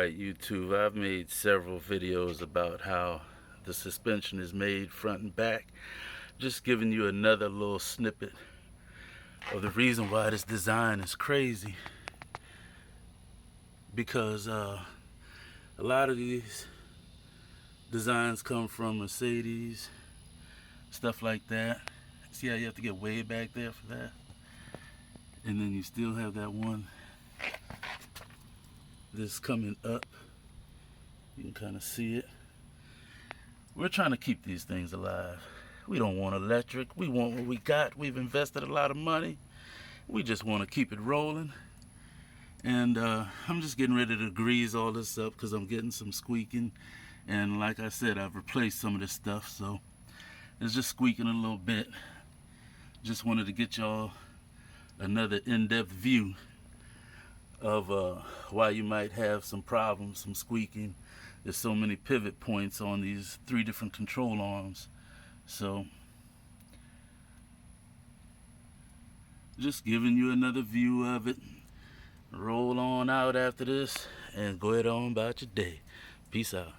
Alright, YouTube, I've made several videos about how the suspension is made front and back. Just giving you another little snippet of the reason why this design is crazy. Because a lot of these designs come from Mercedes, stuff like that. See how you have to get way back there for that? And then you still have that one this coming up. You can kind of see it. We're trying to keep these things alive. We don't want electric. We want what we got. We've invested a lot of money. We just want to keep it rolling. And I'm just getting ready to grease all this up because I'm getting some squeaking. And like I said, I've replaced some of this stuff, so it's just squeaking a little bit. Just wanted to get y'all another in-depth view of why you might have some problems, some squeaking. There's so many pivot points on these 3 different control arms. So just giving you another view of it. Roll on out after this and go ahead on about your day. Peace out.